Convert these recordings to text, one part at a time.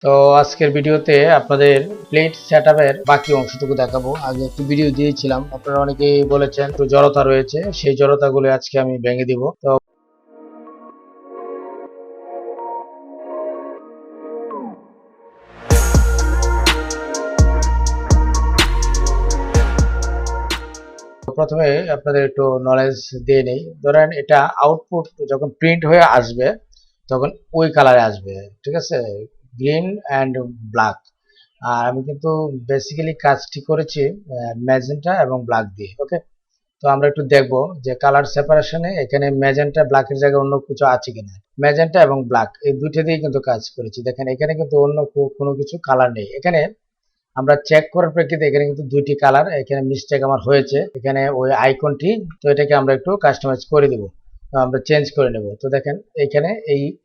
তো আজকের ভিডিওতে আপনাদের প্লেট সেটআপের বাকি অংশটুকু দেখাবো। আগে একটি ভিডিও দিয়েছিলাম, আপনারা অনেকেই বলেছেন একটু জড়তা রয়েছে, সেই জড়তাগুলো আজকে আমি ভেঙে দিব। তো প্রথমে আপনাদের একটু নলেজ দিয়ে নেই। ধরেন এটা আউটপুট যখন প্রিন্ট হয়ে আসবে তখন ওই কালারে আসবে, ঠিক আছে, গ্রিন অ্যান্ড ব্ল্যাক। আর আমি কিন্তু বেসিক্যালি কাজটি করেছি ম্যাজেন্টা এবং ব্ল্যাক দিয়ে। ওকে, তো আমরা একটু দেখব যে কালার সেপারেশনে এখানে ম্যাজেন্টা ব্ল্যাকের জায়গায় অন্য কিছু আছে কিনা। ম্যাজেন্টা এবং ব্ল্যাক এই দুইটা দিয়ে কিন্তু কাজ করেছি। দেখেন এখানে কিন্তু অন্য কোনো কিছু কালার নেই। এখানে আমরা চেক করার প্রেক্ষিতে এখানে কিন্তু দুইটি কালার এখানে মিস্টেক আমার হয়েছে, এখানে ওই আইকনটি। তো এটাকে আমরা একটু কাস্টমাইজ করে দিব, আমরা চেঞ্জ করে নেব। তো দেখেন এইখানে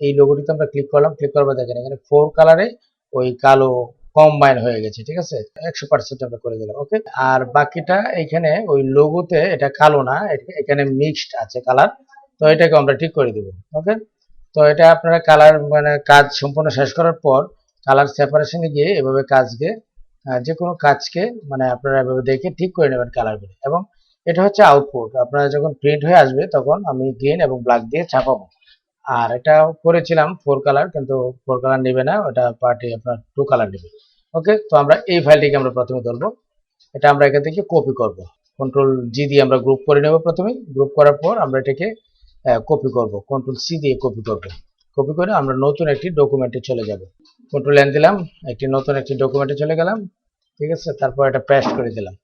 এই লোগোটিতে আমরা ক্লিক করলাম, ক্লিক করবো দেখেন এখানে 4 কালারে ওই কালো কম্বাইন হয়ে গেছে, ঠিক আছে, 100% আমরা করে দিলাম। ওকে, আর বাকিটা এখানে ওই লোগোতে এটা কালো না, এখানে মিক্সড আছে কালার। তো এটাকে আমরা ঠিক করে দিব। ওকে, তো এটা আপনারা কালার মানে কাজ সম্পূর্ণ শেষ করার পর কালার সেপারেশনে গিয়ে এভাবে কাজকে যে কোনো কাজকে মানে আপনারা এভাবে দেখে ঠিক করে নেবেন কালারগুলো। এবং এটা হচ্ছে আউটপুট, আপনারা যখন প্রিন্ট হয়ে আসবে তখন আমি গ্রিন এবং ব্ল্যাক দিয়ে ছাপাবো। আর এটা করেছিলাম 4 কালার, কিন্তু 4 কালার নেবে না, ওটা পার্টি আপনার 2 কালার নেবে। ওকে, তো আমরা এই ফাইলটিকে আমরা প্রথমে ধরবো, এটা আমরা এখান থেকে কপি করব। কন্ট্রোল জি দিয়ে আমরা গ্রুপ করে নেব। প্রথমে গ্রুপ করার পর আমরা এটাকে কপি করব, কন্ট্রোল সি দিয়ে কপি করব। কপি করে আমরা নতুন একটি ডকুমেন্টে চলে যাব। কন্ট্রোল এন দিলাম, নতুন একটি ডকুমেন্টে চলে গেলাম, ঠিক আছে। তারপর এটা পেস্ট করে দিলাম।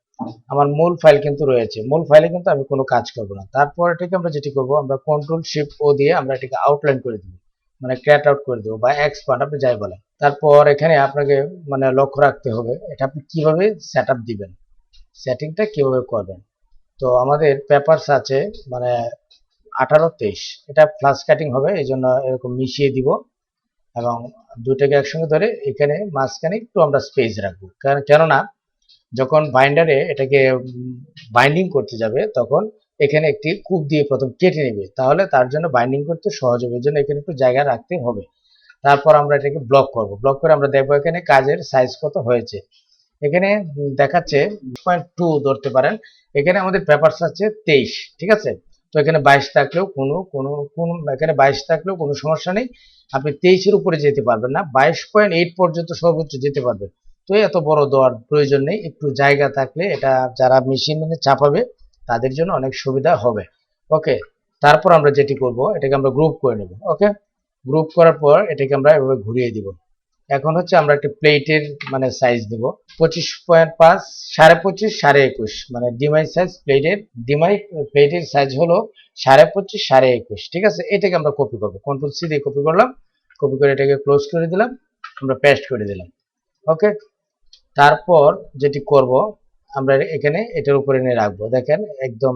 আমার মূল ফাইল কিন্তু রয়েছে, মূল ফাইলে কিন্তু আমি কোনো কাজ করব না। তারপর এটাকে আমরা যেটি করব, আমরা কন্ট্রোল শিফট ও দিয়ে আমরা এটাকে আউটলাইন করে দেব, মানে ক্যাট আউট করে দেবো বা এক্সপান্ড আপনি যাই বলেন। তারপর এখানে আপনাকে মানে লক্ষ্য রাখতে হবে এটা আপনি কিভাবে সেট আপ দিবেন, সেটিংটা কিভাবে করবেন। তো আমাদের পেপারস আছে মানে 18-23, এটা ফ্লাশ কাটিং হবে, এই জন্য এরকম মিশিয়ে দিব। এবং দুটাকে একসঙ্গে ধরে এখানে মাঝখানে একটু আমরা স্পেস রাখবো, কেননা যখন বাইন্ডারে এটাকে বাইন্ডিং করতে যাবে তখন এখানে একটি কূপ দিয়ে প্রথম কেটে নেবে, তাহলে তার জন্য বাইন্ডিং করতে সহজ হবে, এই জন্য এখানে একটু জায়গা রাখতে হবে। তারপর আমরা এটাকে ব্লক করব, ব্লক করে আমরা দেখবো এখানে কাজের সাইজ কত হয়েছে। এখানে দেখাচ্ছে 2 ধরতে পারেন। এখানে আমাদের পেপারস আছে 23, ঠিক আছে। তো এখানে 22 থাকলেও কোনো এখানে 22 থাকলেও কোনো সমস্যা নেই, আপনি 23-এর উপরে যেতে পারবেন না, 22.8 পর্যন্ত সর্বোচ্চ যেতে পারবেন। তো এত বড় দেওয়ার প্রয়োজন নেই, একটু জায়গা থাকলে এটা যারা মেশিনে চাপাবে তাদের জন্য অনেক সুবিধা হবে। ওকে, তারপর আমরা যেটি করব এটাকে আমরা গ্রুপ করে নেব। ওকে, গ্রুপ করার পর এটাকে আমরা এভাবে ঘুরিয়ে দিব। এখন হচ্ছে আমরা একটা প্লেটের মানে সাইজ দেব 25.5, 25.5, 21.5, মানে ডিমাই সাইজ প্লেটের, ডিমাই প্লেটের সাইজ হলো 25.5, 21.5, ঠিক আছে। এটাকে আমরা কপি করবো, কন্ট্রোল সি দিয়ে কপি করলাম, কপি করে এটাকে ক্লোজ করে দিলাম, আমরা পেস্ট করে দিলাম। ওকে, তারপর যেটি করব আমরা এখানে এটার উপরে এনে রাখবো, দেখেন একদম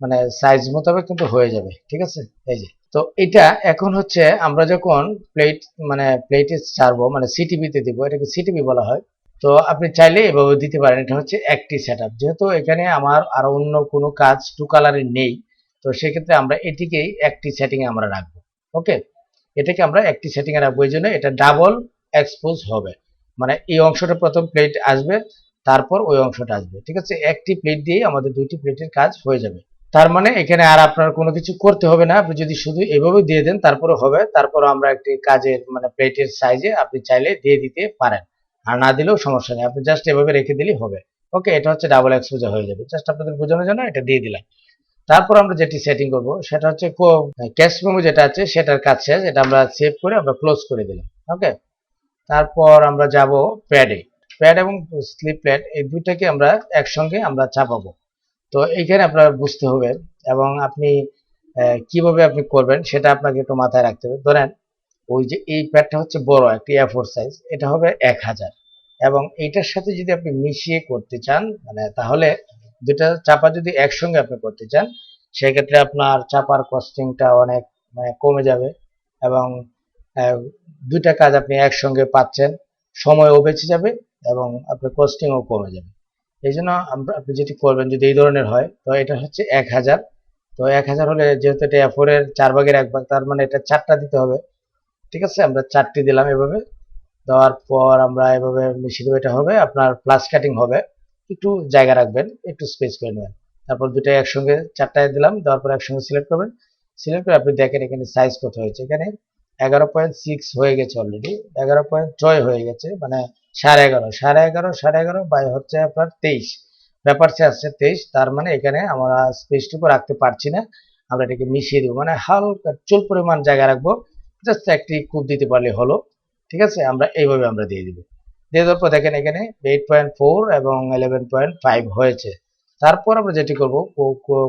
মানে সাইজ মোতাবেক কিন্তু হয়ে যাবে, ঠিক আছে। এই যে, তো এটা এখন হচ্ছে আমরা যখন প্লেট মানে প্লেটে ছাড়বো মানে সিটিভিতে দিব, এটাকে সিটিভি বলা হয়। তো আপনি চাইলে এভাবে দিতে পারেন, এটা হচ্ছে একটি সেটআপ। যেহেতু এখানে আমার আর অন্য কোনো কাজ 2 কালারের নেই, তো সেক্ষেত্রে আমরা এটিকেই একটি সেটিং এ আমরা রাখবো। ওকে, এটাকে আমরা একটি সেটিং এ রাখবো, এই জন্য এটা ডাবল এক্সপোজ হবে, মানে এই অংশটা প্রথম প্লেট আসবে, তারপর ওই অংশটা আসবে, ঠিক আছে। একটি প্লেট দিয়ে আমাদের দুইটি প্লেটের কাজ হয়ে যাবে। তার মানে এখানে আর আপনার কোনো কিছু করতে হবে না, আপনি যদি শুধু এভাবে দিয়ে দেন তারপরে হবে। তারপর আমরা একটি কাজের মানে প্লেটের সাইজে আপনি চাইলে দিয়ে দিতে পারেন, আর না দিলেও সমস্যা নেই, আপনি জাস্ট এভাবে রেখে দিলেই হবে। ওকে, এটা হচ্ছে ডাবল এক্সপোজার হয়ে যাবে, জাস্ট আপনাদের বোঝানোর জন্য এটা দিয়ে দিলাম। তারপর আমরা যেটি সেটিং করব সেটা হচ্ছে ক্যাশ মেমো যেটা আছে সেটার কাজ শেষ, এটা আমরা সেভ করে আমরা ক্লোজ করে দিলাম। ওকে, তারপর আমরা যাব প্যাডে। প্যাড এবং স্লিপ প্যাড এই দুইটাকে আমরা একসঙ্গে আমরা চাপাবো। তো এইখানে আপনার বুঝতে হবে এবং আপনি কিভাবে আপনি করবেন সেটা আপনাকে একটু মাথায় রাখতে হবে। ধরেন ওই যে এই প্যাডটা হচ্ছে বড় একটি A4 সাইজ, এটা হবে 1000, এবং এইটার সাথে যদি আপনি মিশিয়ে করতে চান মানে তাহলে দুটা চাপা যদি একসঙ্গে আপনি করতে চান সেক্ষেত্রে আপনার চাপার কস্টিংটা অনেক মানে কমে যাবে, এবং দুইটা কাজ আপনি একসঙ্গে পাচ্ছেন, সময়ও বেঁচে যাবে এবং আপনার কস্টিংও কমে যাবে। এই জন্য আপনি যেটি করবেন যদি এই ধরনের হয়, তো এটা হচ্ছে 1000। তো 1000 হলে যেহেতু এটা A4 এর 4 ভাগের 1 ভাগ, তার মানে এটা 4টা দিতে হবে, ঠিক আছে। আমরা 4টি দিলাম এভাবে, দেওয়ার পর আমরা এভাবে মিশিয়ে দেবো। এটা হবে আপনার প্লাস কাটিং হবে, একটু জায়গা রাখবেন, একটু স্পেস করে নেবেন। তারপর দুটো একসঙ্গে চারটায় দিলাম, দেওয়ার পর একসঙ্গে সিলেক্ট করবেন। সিলেক্ট করে আপনি দেখেন এখানে সাইজ কত হয়েছে। এখানে 11.6 হয়ে গেছে অলরেডি, 11.6 হয়ে গেছে, মানে 11.5 11.5 11.5 বাই হচ্ছে আপনার 23 পেপারসে আসছে 23। তার মানে এখানে আমরা স্পেসটুকু রাখতে পারছি না, আমরা এটাকে মিশিয়ে দেবো, মানে হালকা চুল পরিমাণ জায়গা রাখবো, জাস্ট একটি কূপ দিতে পারলে হলো। ঠিক আছে, আমরা এইভাবে আমরা দিয়ে দিব। দিয়ে দেওয়ার পর দেখেন এখানে 8.4 এবং 11.5 হয়েছে। তারপর আমরা যেটি করব,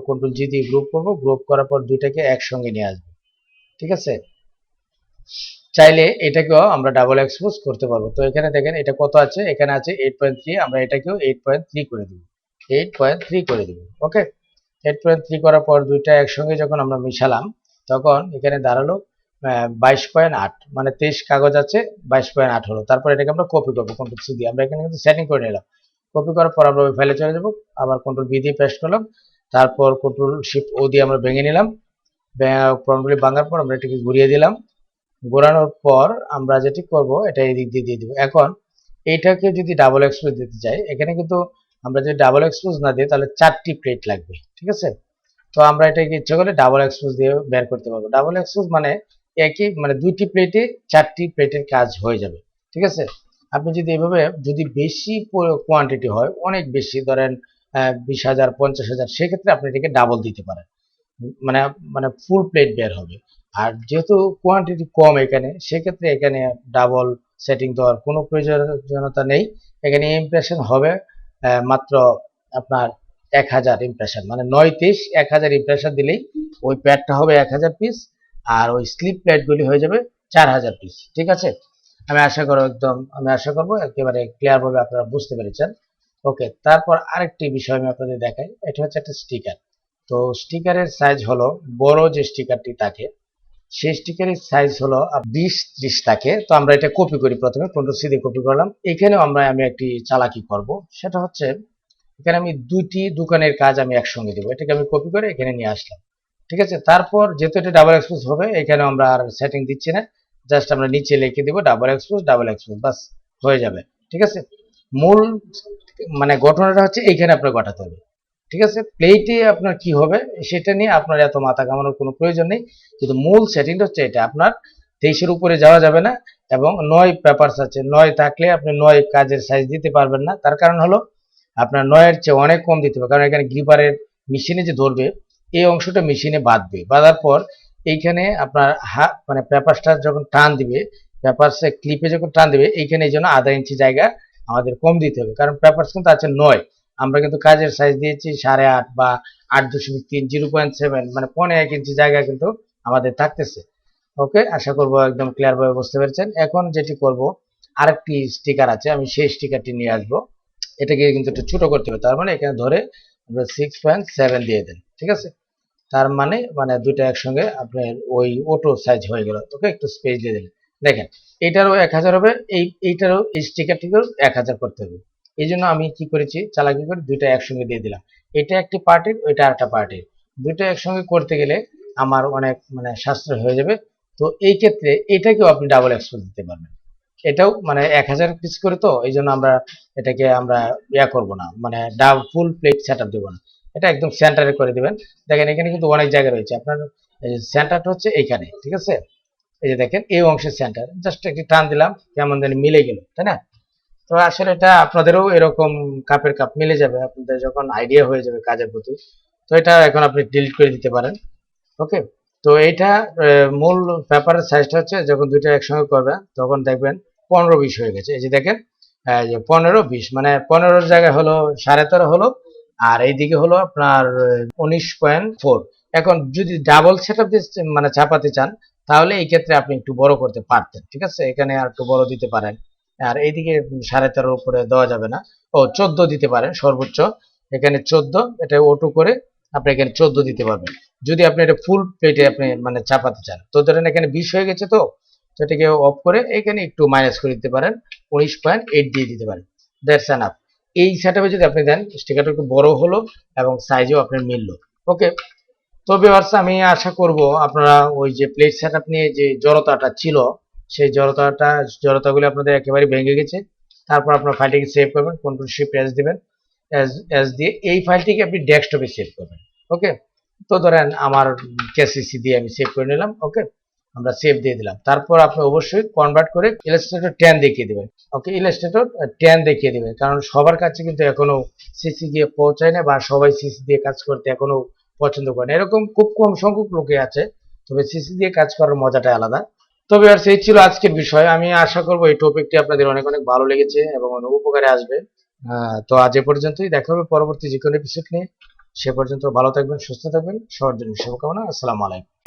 কন্ট্রোল জি দিয়ে গ্রুপ করব, গ্রুপ করার পর দুইটাকে একসঙ্গে নিয়ে আসবো। ঠিক আছে, চাইলে এটাকেও আমরা ডাবল এক্সপোজ করতে পারবো। তো এখানে দেখেন এটা কত আছে, এখানে আছে 8.3, আমরা এটাকেও 8.3 করে দিব, 8.3 করে দিব। ওকে, 8.3 করার পর দুইটা একসঙ্গে যখন আমরা মিশালাম, তখন এখানে দাঁড়ালো 22.8, মানে 23 কাগজ আছে, 22.8 হলো। তারপর এটাকে আমরা কপি করবো কন্ট্রোল সি দিয়ে, আমরা এখানে কিন্তু সেটিং করে নিলাম। কপি করার পর আমরা ওই ফাইলে চলে যাব, আবার কন্ট্রোল বি দিয়ে পেস্ট করলাম, তারপর কন্ট্রোল শিফট ও দিয়ে আমরা ভেঙে নিলাম। ফর্মগুলি ভাঙার পর আমরা এটাকে ঘুরিয়ে দিলাম। ঘোরানোর পর আমরা যেটি করব, এটা এই দিক দিয়ে দিয়ে দিব। এখন এইটাকে যদি ডাবল এক্সপোজ দিতে চাই, এখানে কিন্তু আমরা যদি ডাবল এক্সপোজ না দিই তাহলে 4টি প্লেট লাগবে। ঠিক আছে, তো আমরা এটাকে ইচ্ছে করলে ডাবল এক্সপোজ দিয়ে বের করতে পারবো। ডাবল এক্সপোজ মানে একই, মানে 2টি প্লেটে 4টি প্লেটের কাজ হয়ে যাবে। ঠিক আছে, আপনি যদি এভাবে, যদি বেশি কোয়ান্টিটি হয়, অনেক বেশি, ধরেন 20,000 50,000, সেক্ষেত্রে আপনি এটাকে ডাবল দিতে পারেন, মানে মানে ফুল প্লেট বের হবে। আর যেহেতু কোয়ান্টিটি কম এখানে, সেক্ষেত্রে এখানে ডাবল সেটিং দেওয়ার কোনো প্রয়োজনীয়তা নেই। এখানে ইমপ্রেশন হবে মাত্র আপনার 1000 ইমপ্রেশন, মানে 9 23 1000 ইমপ্রেশন দিলেই ওই প্যাডটা হবে 1000 পিস, আর ওই স্লিপ প্যাডগুলি হয়ে যাবে 4000 পিস। ঠিক আছে, আমি আশা করবো একেবারে ক্লিয়ার ভাবে আপনারা বুঝতে পেরেছেন। ওকে, তারপর আরেকটি বিষয় আমি আপনাদের দেখাই, এটা হচ্ছে একটা স্টিকার। তো স্টিকারের সাইজ হলো, বড় যে স্টিকারটি থাকে সেই স্টিকারের সাইজ হলো 20-30 থাকে। তো আমরা এটা কপি করি, প্রথমে কন্ট্রোল সি দিয়ে কপি করলাম। এখানেও আমি একটি চালাকি করব, সেটা হচ্ছে এখানে আমি দুইটি দোকানের কাজ আমি একসঙ্গে দেবো, এটাকে আমি কপি করে এখানে নিয়ে আসলাম। ঠিক আছে, তারপর যেহেতু এটা ডাবল এক্সপোজ হবে, এখানে আমরা আর সেটিং দিচ্ছি না, জাস্ট আমরা নিচে লিখে দেবো ডাবল এক্সপোজ, বাস হয়ে যাবে। ঠিক আছে, মূল মানে ঘটনাটা হচ্ছে এইখানে আপনার ঘটাতে হবে। ঠিক আছে, প্লেটে আপনার কি হবে সেটা নিয়ে আপনার এত মাথা ঘামানোর কোনো প্রয়োজন নেই, কিন্তু মূল সেটিংটা হচ্ছে এটা। আপনার 23-এর উপরে যাওয়া যাবে না, এবং 9 পেপারস আছে, 9 থাকলে আপনি 9 কাজের সাইজ দিতে পারবেন না। তার কারণ হলো আপনার 9-এর চেয়ে অনেক কম দিতে হবে, কারণ এখানে গ্রিপারের মেশিনে যে ধরবে, এই অংশটা মেশিনে বাঁধবে, বাঁধার পর এইখানে আপনার মানে পেপারসটা যখন টান দিবে, পেপারসে ক্লিপে যখন টান দিবে, এইখানে এই জন্য আধা ইঞ্চি জায়গা আমাদের কম দিতে হবে, কারণ পেপারস কিন্তু আছে 9, আমরা কিন্তু কাজের সাইজ দিয়েছি 8.5 বা 8.3 0.7, মানে 1.5 ইঞ্চি জায়গা কিন্তু আমাদের থাকতেছে। ওকে, আশা করবো একদম ক্লিয়ার ভাবে বুঝতে পেরেছেন। এখন যেটি করব, আরেকটি স্টিকার আছে, আমি সেই স্টিকারটি নিয়ে আসবো। এটাকে কিন্তু একটু ছোট করতে হবে, তার মানে এখানে ধরে আমরা 6.7 দিয়ে দেন। ঠিক আছে, তার মানে মানে দুইটা একসঙ্গে আপনার ওই অটো সাইজ হয়ে গেল। ওকে, একটু স্পেস দিয়ে দিলেন। দেখেন এইটারও 1000 হবে, এইটারও এই স্টিকারটিকেও 1000 করতে হবে। এই জন্য আমি কি করেছি, চালাকি করে দুইটা একসঙ্গে দিয়ে দিলাম। এটা একটি পার্টির, ওইটা আরেকটা পার্টির, দুইটা একসঙ্গে করতে গেলে আমার অনেক মানে সাশ্রয় হয়ে যাবে। তো এই ক্ষেত্রে এটাকেও আপনি ডাবল এক্সপোজ দিতে পারবেন, এটাও মানে 1000 পিস করে, তো এই জন্য আমরা এটাকে আমরা করবো না, মানে ফুল প্লেট সেট আপ দেবো না, এটা একদম সেন্টারে করে দিবেন। দেখেন এখানে কিন্তু অনেক জায়গা রয়েছে, আপনার সেন্টারটা হচ্ছে এইখানে। ঠিক আছে, এই যে দেখেন এই অংশের সেন্টার, জাস্ট একটি টান দিলাম, কেমন জানি মিলে গেল, তাই না? তো আসলে এটা আপনাদেরও এরকম কাপের কাপ মিলে যাবে, আপনাদের যখন আইডিয়া হয়ে যাবে কাজের প্রতি। তো এটা এখন আপনি ডিলিট করে দিতে পারেন। ওকে, তো এইটা মূল পেপারের সাইজটা হচ্ছে, যখন দুইটা একসঙ্গে করবেন তখন দেখবেন 15-20 হয়ে গেছে। এই যে দেখেন, যে 15-20, মানে 15-র জায়গায় হলো 13.5 হলো, আর এইদিকে হলো আপনার 19.4। এখন যদি ডাবল সেট আপ মানে চাপাতে চান, তাহলে এই ক্ষেত্রে আপনি একটু বড় করতে পারতেন। ঠিক আছে, এখানে আর একটু বড় দিতে পারেন, আর এইদিকে 13.5 উপরে দেওয়া যাবে না, 14 দিতে পারেন সর্বোচ্চ। এখানে 14, এটা অটো করে আপনি এখানে 14 দিতে পারবেন, যদি আপনি এটা ফুল প্লেটে আপনি মানে চাপাতে চান। তো ধরেন এখানে 20 হয়ে গেছে, তো এটাকে অফ করে এখানে একটু মাইনাস করে দিতে পারেন, 19.8 দিয়ে দিতে পারেন, দ্যাটস এনাফ। এই সেটআপে যদি আপনি দেন, স্টিকারটা একটু বড় হলো এবং সাইজও আপনার মিললো। ওকে, তো ভিউয়ার্স, আমি আশা করব আপনারা ওই যে প্লেট সেটআপ নিয়ে যে জড়তাটা ছিল, সেই জড়তাগুলি আপনাদের একেবারে ভেঙে গেছে। তারপর আপনার ফাইলটিকে সেভ করবেন, কন্ট্রোল শিফট এস দিবেন, এস দিয়ে এই ফাইলটিকে আপনি ডেস্কটপে সেভ করবেন। ওকে, তো ধরেন আমার কেসিসি দিয়ে আমি সেভ করে নিলাম। ওকে, আমরা সেভ দিয়ে দিলাম। তারপর আপনি অবশ্যই কনভার্ট করে ইলাস্ট্রেটর 10 দেখিয়ে দিবেন। ওকে, ইলাস্ট্রেটর 10 দেখিয়ে দিবেন, কারণ সবার কাছে কিন্তু এখনো সিসি দিয়ে পৌঁছায় না, বা সবাই সিসি দিয়ে কাজ করতে এখনো পছন্দ করে না। এরকম খুব কম সংখ্যক লোকে আছে, তবে সিসি দিয়ে কাজ করার মজাটা আলাদা। তবে আর সেই ছিল আজকের বিষয়। আমি আশা করব এই টপিকটি আপনাদের অনেক অনেক ভালো লেগেছে এবং অনেক উপকারে আসবে। তো আজ এ পর্যন্তই, দেখা হবে পরবর্তী যে কোনো এপিসোড নিয়ে। সে পর্যন্ত ভালো থাকবেন, সুস্থ থাকবেন, সবার জন্য শুভকামনা। আসসালামু আলাইকুম।